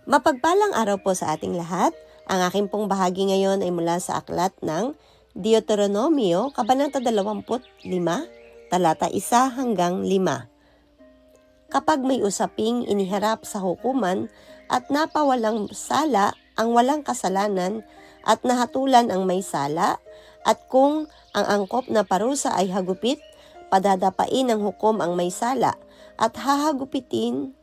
Mapagpalang araw po sa ating lahat. Ang aking pong bahagi ngayon ay mula sa aklat ng Deuteronomio, Kabanata 25, talata 1 hanggang 5. Kapag may usaping iniharap sa hukuman at napawalang sala ang walang kasalanan at nahatulan ang may sala, at kung ang angkop na parusa ay hagupit, padadapain ng hukom ang may sala at hahagupitin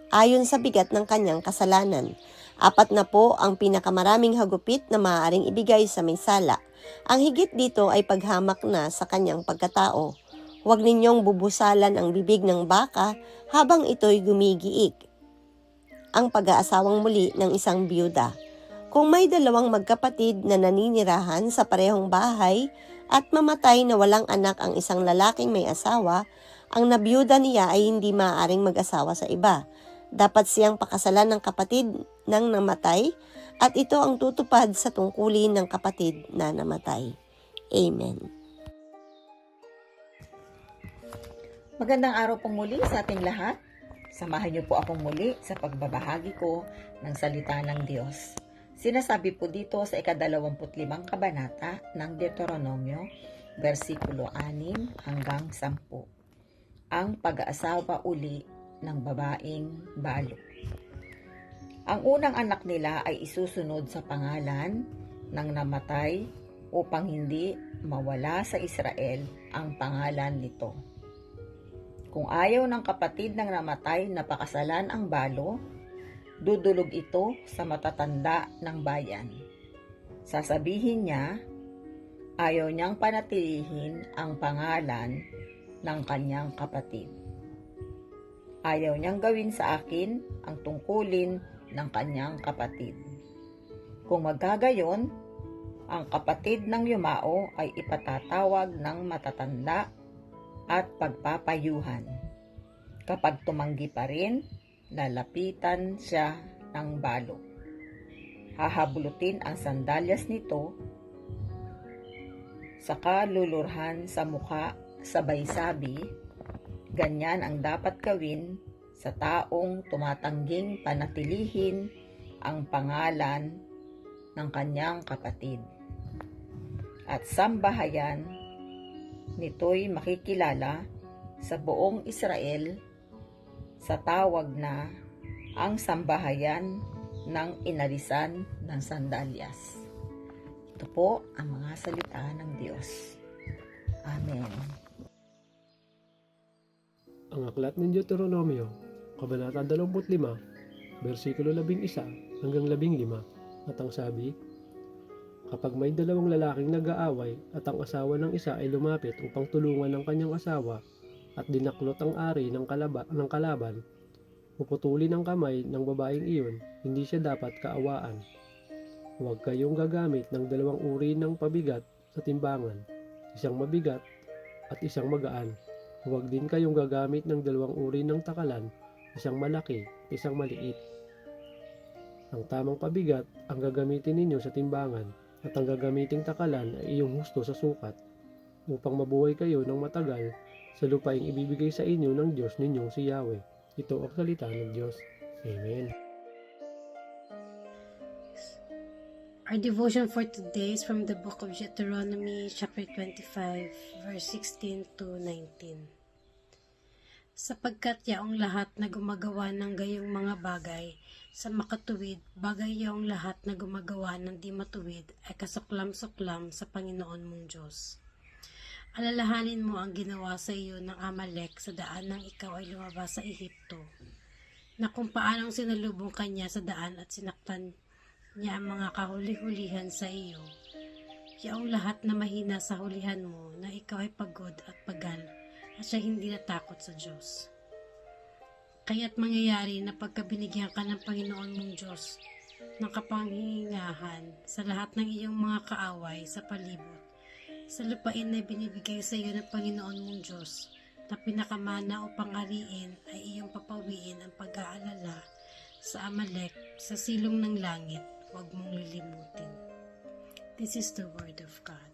ayon sa bigat ng kanyang kasalanan. 4 na po ang pinakamaraming hagupit na maaaring ibigay sa may sala. Ang higit dito ay paghamak na sa kanyang pagkatao. Huwag ninyong bubusalan ang bibig ng baka habang ito'y gumigiik. Ang pag-aasawang muli ng isang biyuda. Kung may 2 magkapatid na naninirahan sa parehong bahay at mamatay na walang anak ang isang lalaking may asawa, ang nabiyuda niya ay hindi maaaring mag-asawa sa iba. Dapat siyang pakasalan ng kapatid ng namatay at ito ang tutupad sa tungkulin ng kapatid na namatay. Amen. Magandang araw pong muli sa ating lahat. Samahan niyo po akong muli sa pagbabahagi ko ng salita ng Diyos. Sinasabi po dito sa ika-25 kabanata ng Deuteronomio, versikulo 6 hanggang 10. Ang pag-aasawa uli ng babaeng balo. Ang unang anak nila ay isusunod sa pangalan ng namatay upang hindi mawala sa Israel ang pangalan nito. Kung ayaw ng kapatid ng namatay na pakasalan ang balo, dudulog ito sa matatanda ng bayan. Sasabihin niya, ayaw niyang panatilihin ang pangalan ng kanyang kapatid. Ayaw niyang gawin sa akin ang tungkulin ng kanyang kapatid. Kung magkagayon, ang kapatid ng yumao ay ipatatawag ng matatanda at pagpapayuhan. Kapag tumanggi pa rin, lalapitan siya ng balo. Hahabulutin ang sandalyas nito, saka lulurhan sa mukha sabay sabi, ganyan ang dapat gawin sa taong tumatangging panatilihin ang pangalan ng kanyang kapatid. At sambahayan nito'y makikilala sa buong Israel sa tawag na ang sambahayan ng inalisan ng sandalyas. Ito po ang mga salita ng Diyos. Amen. Ang aklat ng Deuteronomio, Kabanata 25, versikulo 11 hanggang 15, at ang sabi, kapag may 2 lalaking nag-aaway at ang asawa ng isa ay lumapit upang tulungan ng kanyang asawa at dinaklot ang ari ng kalaban, puputulin ang kamay ng babaeng iyon, hindi siya dapat kaawaan. Huwag kayong gagamit ng 2 uri ng pabigat sa timbangan, isang mabigat at isang magaan. Huwag din kayong gagamit ng 2 uri ng takalan, isang malaki at isang maliit. Ang tamang pabigat ang gagamitin ninyo sa timbangan at ang gagamiting takalan ay iyong husto sa sukat upang mabuhay kayo ng matagal sa lupaing ibibigay sa inyo ng Diyos ninyong si Yahweh. Ito ang salita ng Diyos. Amen. Our devotion for today is from the book of Deuteronomy, chapter 25, verse 16 to 19. Sapagkat yaong lahat na gumagawa ng gayong mga bagay sa makatuwid, bagay yaong lahat na gumagawa ng di matuwid ay kasuklam-suklam sa Panginoon mong Diyos. Alalahanin mo ang ginawa sa iyo ng Amalek sa daan nang ikaw ay lumabas sa Ehipto, na kung paanong sinalubong kanya sa daan at sinaktan niya ang mga kahuli-hulihan sa iyo. Yaong lahat na mahina sa hulihan mo na ikaw ay pagod at pagal at siya hindi natakot sa Diyos. Kaya't mangyayari na pagka binigyan ka ng Panginoon mong Diyos ng kapanghingahan sa lahat ng iyong mga kaaway sa palibot, sa lupain na binibigay sa iyo ng Panginoon mong Diyos na pinakamana upang ariin ay iyong papawiin ang pag-aalala sa Amalek sa silong ng langit, huwag mong lilimutin. This is the word of God.